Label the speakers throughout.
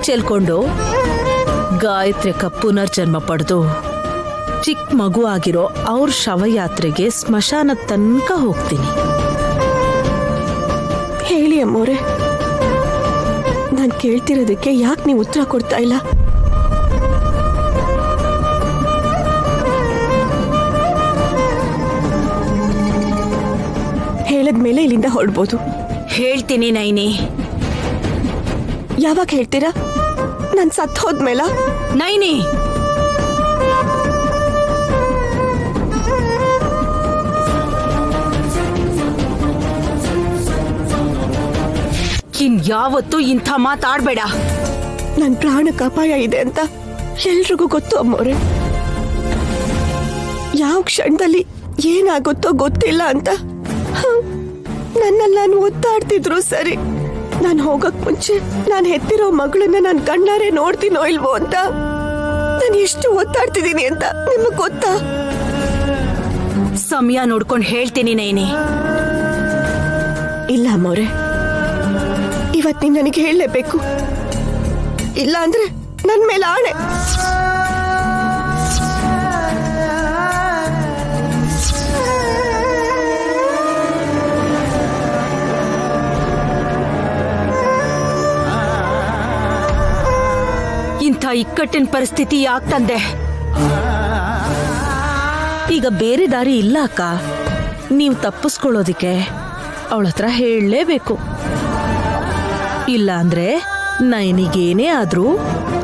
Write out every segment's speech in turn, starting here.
Speaker 1: ಚೆಲ್ಕೊಂಡು ಗಾಯತ್ರಿ ಪುನರ್ಜನ್ಮ ಪಡೆದು ಚಿಕ್ಕ ಮಗು ಆಗಿರೋ ಅವ್ರ ಶವಯಾತ್ರೆಗೆ ಸ್ಮಶಾನ ತನಕ ಹೋಗ್ತೀನಿ.
Speaker 2: ಹೇಳಿ ಅಮ್ಮೋರೆ, ನಾನು ಕೇಳ್ತಿರೋದಕ್ಕೆ ಯಾಕೆ ನೀವು ಉತ್ತರ ಕೊಡ್ತಾ ಇಲ್ಲ? ಹೇಳದ್ಮೇಲೆ ಇಲ್ಲಿಂದ ಹೊರಡ್ಬೋದು.
Speaker 1: ಹೇಳ್ತೀನಿ ನೈನಿ.
Speaker 2: ಯಾವಾಗ ಹೇಳ್ತೀರಾ? ನಾನು ಸತ್ತು ಹೋದ್ಮೇಲ?
Speaker 1: ನೈನಿ, ಯಾವತ್ತೂ ಇಂಥ ಮಾತಾಡ್ಬೇಡ.
Speaker 2: ನನ್ನ ಪ್ರಾಣಕ್ಕೆ ಅಪಾಯ ಇದೆ ಅಂತ ಎಲ್ರಿಗೂ ಗೊತ್ತು ಅಮ್ಮೋರೆ. ಯಾವ ಕ್ಷಣದಲ್ಲಿ ಏನಾಗುತ್ತೋ ಗೊತ್ತಿಲ್ಲ ಅಂತ ನನ್ನಲ್ಲಿ ನಾನು ಒತ್ತಾಡ್ತಿದ್ರು. ಸರಿ, ನಾನು ಹೋಗಕ್ ಮುಂಚೆ ನಾನು ಹೆತ್ತಿರೋ ಮಗಳನ್ನ ನಾನು ಕಣ್ಣಾರೆ ನೋಡ್ತೀನೋ ಇಲ್ವೋ ಅಂತ ನಾನು ಎಷ್ಟು ಒತ್ತಾಡ್ತಿದ್ದೀನಿ ಅಂತ ನಿಮಗ್ ಗೊತ್ತಾ?
Speaker 1: ಸಮಯ ನೋಡ್ಕೊಂಡು ಹೇಳ್ತೀನಿ ನೈನಿ.
Speaker 2: ಇಲ್ಲ ಅಮ್ಮೋರೆ, ಇವತ್ತು ನೀನು ನನಗೆ ಹೇಳಲೇಬೇಕು. ಇಲ್ಲ ಅಂದ್ರೆ ನನ್ನ ಮೇಲೆ ಆಣೆ.
Speaker 1: ಇಂಥ ಇಕ್ಕಟ್ಟಿನ ಪರಿಸ್ಥಿತಿ ಯಾಕೆ ತಂದೆ? ಈಗ ಬೇರೆ ದಾರಿ ಇಲ್ಲ ಅಕ್ಕ. ನೀವು ತಪ್ಪಿಸ್ಕೊಳ್ಳೋದಿಕ್ಕೆ ಅವಳ ಹತ್ರ ಹೇಳಲೇಬೇಕು. ಇಲ್ಲ ಅಂದ್ರೆ ನೈನಿಗೇನೇ ಆದ್ರೂ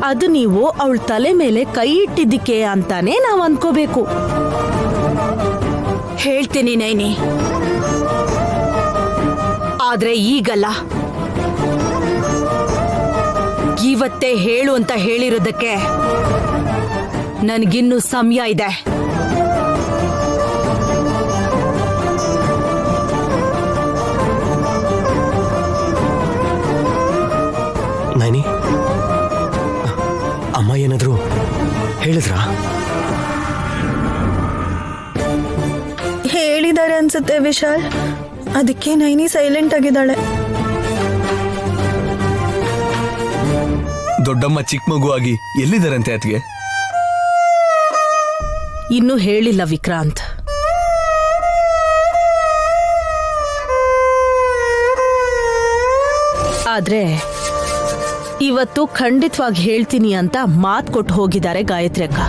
Speaker 1: ಅದು ನೀವು ಅವಳ ತಲೆ ಮೇಲೆ ಕೈ ಇಟ್ಟಿದ್ದಕ್ಕೆ ಅಂತಾನೆ ನಾವು ಅನ್ಕೋಬೇಕು. ಹೇಳ್ತೀನಿ ನೈನಿ, ಆದ್ರೆ ಈಗಲ್ಲ. ಇವತ್ತೇ ಹೇಳು ಅಂತ ಹೇಳಿರೋದಕ್ಕೆ ನನಗಿನ್ನೂ ಸಮಯ ಇದೆ.
Speaker 3: ನೈನಿ, ಅಮ್ಮ ಏನಾದ್ರು ಹೇಳಿದ್ರಾ?
Speaker 4: ಹೇಳಿದ್ದಾರೆ ಅನ್ಸುತ್ತೆ ವಿಶಾಲ್. ಅದಕ್ಕೆ ನೈನಿ ಸೈಲೆಂಟ್ ಆಗಿದ್ದಾಳೆ.
Speaker 5: ದೊಡ್ಡಮ್ಮ ಚಿಕ್ಕ ಮಗು ಆಗಿ ಎಲ್ಲಿದ್ದಾರಂತೆ ಅತ್ಗೆ?
Speaker 1: ಇನ್ನೂ ಹೇಳಿಲ್ಲ ವಿಕ್ರಾಂತ್. ಆದ್ರೆ ಇವತ್ತು ಖಂಡಿತವಾಗಿ ಹೇಳ್ತೀನಿ ಅಂತ ಮಾತು ಕೊಟ್ಟು ಹೋಗಿದ್ದಾರೆ ಗಾಯತ್ರಿ ಅಕ್ಕ.